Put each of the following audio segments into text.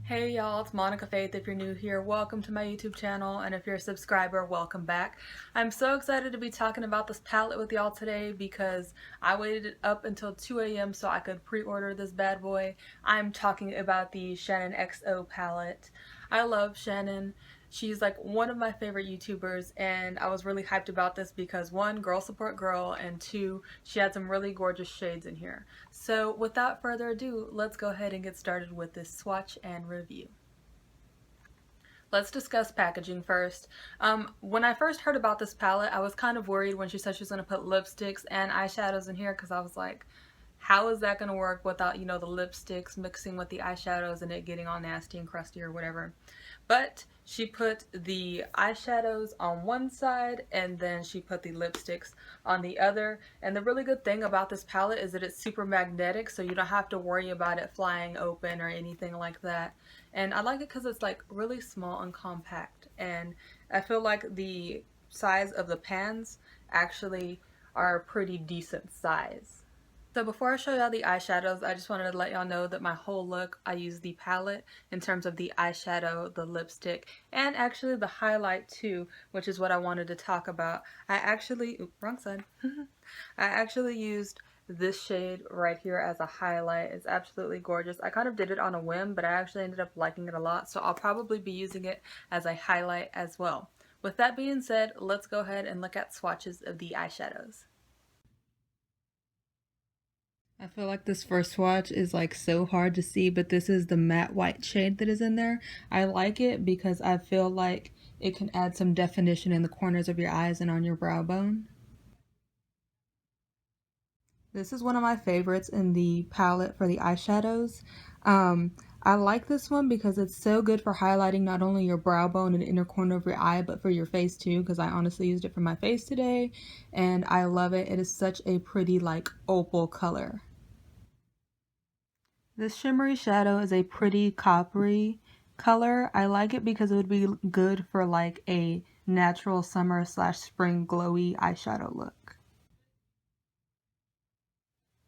Hey y'all, it's Monica Faith. If you're new here, welcome to my YouTube channel, and if you're a subscriber, welcome back. I'm so excited to be talking about this palette with y'all today because I waited up until 2 a.m. so I could pre-order this bad boy. I'm talking about the Shaaanxo palette. I love Shaaanx. She's like one of my favorite YouTubers, and I was really hyped about this because one, girl support girl, and two, she had some really gorgeous shades in here. So without further ado, let's go ahead and get started with this swatch and review. Let's discuss packaging first. When I first heard about this palette, I was kind of worried when she said she was going to put lipsticks and eyeshadows in here because I was like, how is that going to work without, the lipsticks mixing with the eyeshadows and it getting all nasty and crusty or whatever. But she put the eyeshadows on one side and then she put the lipsticks on the other. And the really good thing about this palette is that it's super magnetic, so you don't have to worry about it flying open or anything like that. And I like it because it's like really small and compact. And I feel like the size of the pans actually are a pretty decent size. So before I show y'all the eyeshadows, I just wanted to let y'all know that my whole look, I use the palette in terms of the eyeshadow, the lipstick, and actually the highlight too, which is what I wanted to talk about. Wrong side. I actually used this shade right here as a highlight. It's absolutely gorgeous. I kind of did it on a whim, but I actually ended up liking it a lot, so I'll probably be using it as a highlight as well. With that being said, let's go ahead and look at swatches of the eyeshadows. I feel like this first swatch is like so hard to see, but this is the matte white shade that is in there. I like it because I feel like it can add some definition in the corners of your eyes and on your brow bone. This is one of my favorites in the palette for the eyeshadows. I like this one because it's so good for highlighting not only your brow bone and inner corner of your eye, but for your face too, because I honestly used it for my face today, and I love it. It is such a pretty like opal color. This shimmery shadow is a pretty coppery color. I like it because it would be good for like a natural summer / spring glowy eyeshadow look.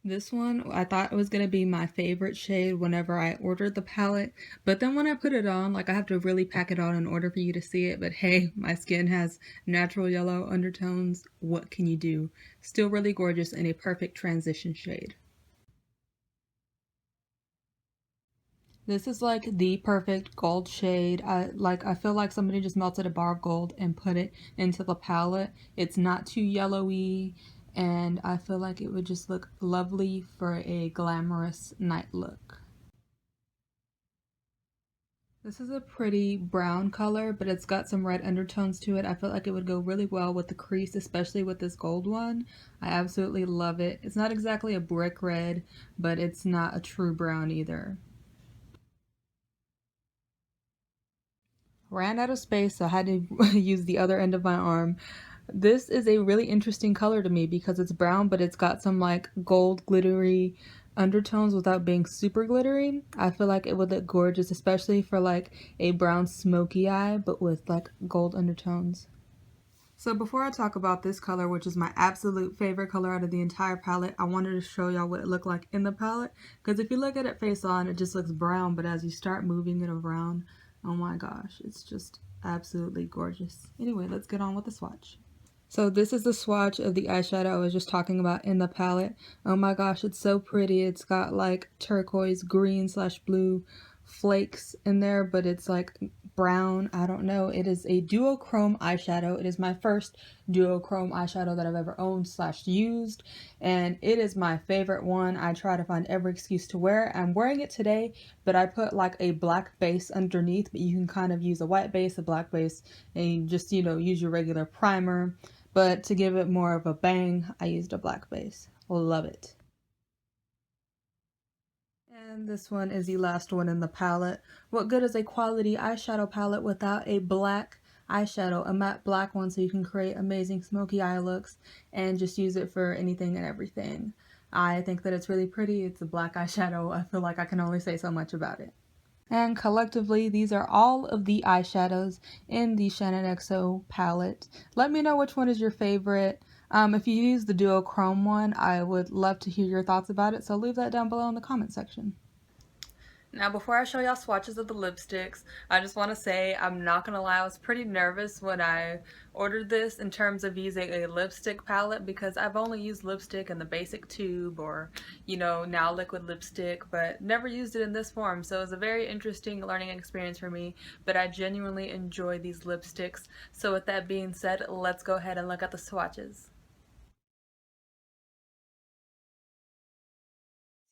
This one, I thought it was going to be my favorite shade whenever I ordered the palette, but then when I put it on, like I have to really pack it on in order for you to see it, but hey, my skin has natural yellow undertones. What can you do? Still really gorgeous and a perfect transition shade. This is like the perfect gold shade. I feel like somebody just melted a bar of gold and put it into the palette. It's not too yellowy, and I feel like it would just look lovely for a glamorous night look. This is a pretty brown color, but it's got some red undertones to it. I feel like it would go really well with the crease, especially with this gold one. I absolutely love it. It's not exactly a brick red, but it's not a true brown either. Ran out of space, so I had to use the other end of my arm. This is a really interesting color to me because it's brown, but it's got some like gold glittery undertones without being super glittery. I feel like it would look gorgeous, especially for like a brown smoky eye, but with like gold undertones. So before I talk about this color, which is my absolute favorite color out of the entire palette, I wanted to show y'all what it looked like in the palette. Because if you look at it face on, it just looks brown, but as you start moving it around, oh my gosh, it's just absolutely gorgeous. Anyway, let's get on with the swatch. So this is the swatch of the eyeshadow I was just talking about in the palette. Oh my gosh, it's so pretty. It's got like turquoise, green / blue flakes in there, but it's like brown. I don't know. It is a duochrome eyeshadow. It is my first duochrome eyeshadow that I've ever owned / used, and it is my favorite one. I try to find every excuse to wear it. I'm wearing it today, but I put like a black base underneath, but you can kind of use a white base, a black base, and you just, use your regular primer. But to give it more of a bang, I used a black base. Love it. And this one is the last one in the palette. What good is a quality eyeshadow palette without a black eyeshadow, a matte black one, so you can create amazing smoky eye looks and just use it for anything and everything. I think that it's really pretty. It's a black eyeshadow. I feel like I can only say so much about it. And collectively, these are all of the eyeshadows in the Shaaanxo palette. Let me know which one is your favorite. If you use the duochrome one, I would love to hear your thoughts about it, so leave that down below in the comment section. Now before I show y'all swatches of the lipsticks, I just want to say I'm not gonna lie, I was pretty nervous when I ordered this in terms of using a lipstick palette because I've only used lipstick in the basic tube or, you know, now liquid lipstick, but never used it in this form. So it was a very interesting learning experience for me, but I genuinely enjoy these lipsticks. So with that being said, let's go ahead and look at the swatches.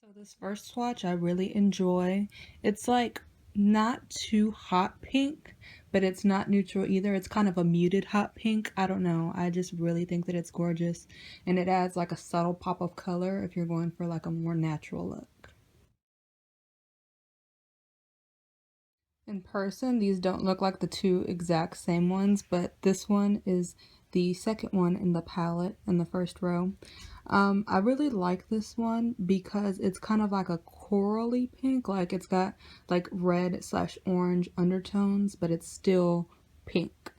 So this first swatch I really enjoy. It's like not too hot pink, but it's not neutral either. It's kind of a muted hot pink. I don't know. I just really think that it's gorgeous. And it adds like a subtle pop of color if you're going for like a more natural look. In person, these don't look like the two exact same ones, but this one is the second one in the palette in the first row. I really like this one because it's kind of like a corally pink, like it's got like red slash orange undertones, but it's still pink.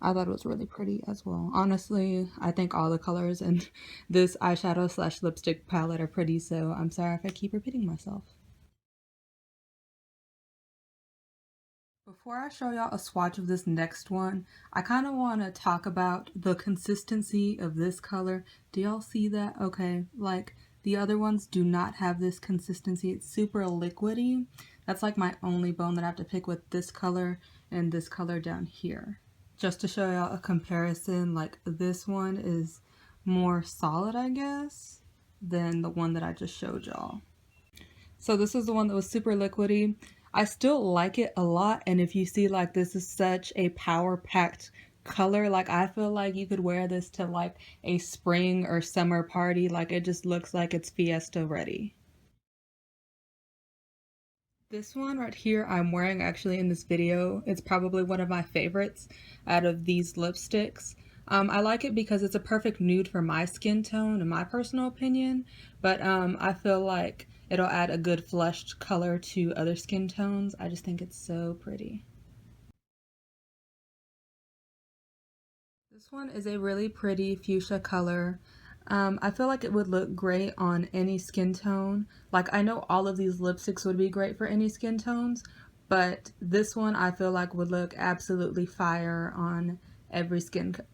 I thought it was really pretty as well. Honestly, I think all the colors in this eyeshadow slash lipstick palette are pretty, so I'm sorry if I keep repeating myself. Before I show y'all a swatch of this next one, I kind of want to talk about the consistency of this color. Do y'all see that? Okay, like the other ones do not have this consistency. It's super liquidy. That's like my only bone that I have to pick with this color and this color down here. Just to show y'all a comparison, like this one is more solid, I guess, than the one that I just showed y'all. So this is the one that was super liquidy. I still like it a lot, and if you see, like, this is such a power-packed color. Like, I feel like you could wear this to like a spring or summer party. Like, it just looks like it's fiesta ready. This one right here I'm wearing actually in this video. It's probably one of my favorites out of these lipsticks. I like it because it's a perfect nude for my skin tone, in my personal opinion, but I feel like it'll add a good flushed color to other skin tones. I just think it's so pretty. This one is a really pretty fuchsia color. I feel like it would look great on any skin tone. Like, I know all of these lipsticks would be great for any skin tones, but this one I feel like would look absolutely fire on every skin tone.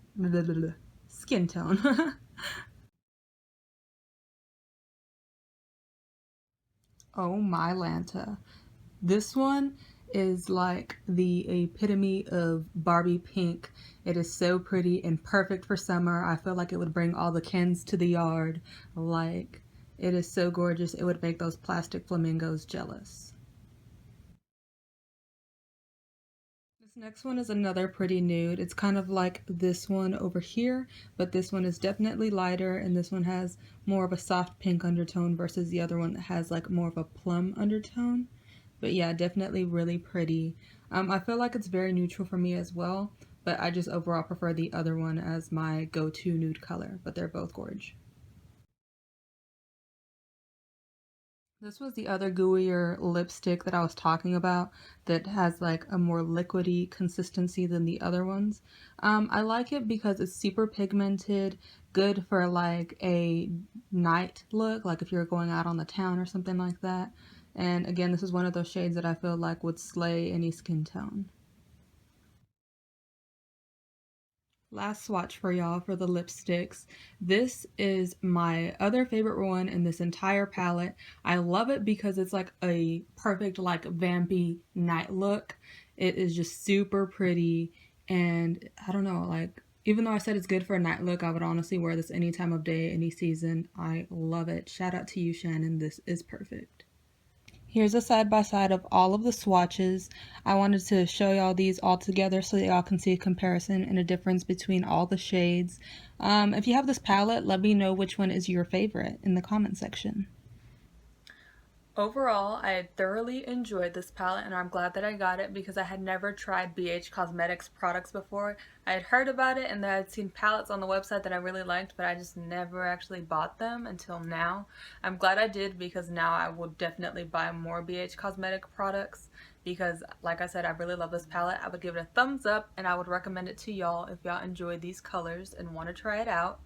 Oh my Lanta. This one is like the epitome of Barbie pink. It is so pretty and perfect for summer. I feel like it would bring all the Kens to the yard. Like, it is so gorgeous. It would make those plastic flamingos jealous. This next one is another pretty nude. It's kind of like this one over here, but this one is definitely lighter, and this one has more of a soft pink undertone versus the other one that has like more of a plum undertone. But yeah, definitely really pretty. I feel like it's very neutral for me as well, but I just overall prefer the other one as my go-to nude color, but they're both gorge. This was the other gooier lipstick that I was talking about that has like a more liquidy consistency than the other ones. I like it because it's super pigmented, good for like a night look, like if you're going out on the town or something like that. And again, this is one of those shades that I feel like would slay any skin tone. Last swatch for y'all for the lipsticks. This is my other favorite one in this entire palette. I love it because it's like a perfect like vampy night look. It is just super pretty, and I don't know, like even though I said it's good for a night look, I would honestly wear this any time of day, any season. I love it. Shout out to you, Shannon. This is perfect. Here's a side by side of all of the swatches. I wanted to show y'all these all together so that y'all can see a comparison and a difference between all the shades. If you have this palette, let me know which one is your favorite in the comment section. Overall, I thoroughly enjoyed this palette, and I'm glad that I got it because I had never tried BH Cosmetics products before. I had heard about it and I had seen palettes on the website that I really liked, but I just never actually bought them until now. I'm glad I did because now I will definitely buy more BH Cosmetic products because, like I said, I really love this palette. I would give it a thumbs up and I would recommend it to y'all if y'all enjoy these colors and want to try it out.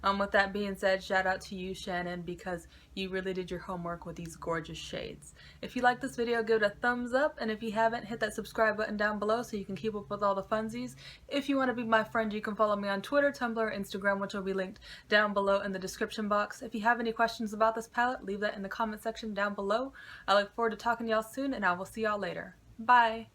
With that being said, shout out to you, Shannon, because you really did your homework with these gorgeous shades. If you like this video, give it a thumbs up, and if you haven't, hit that subscribe button down below so you can keep up with all the funsies. If you want to be my friend, you can follow me on Twitter, Tumblr, Instagram, which will be linked down below in the description box. If you have any questions about this palette, leave that in the comment section down below. I look forward to talking to y'all soon, and I will see y'all later. Bye!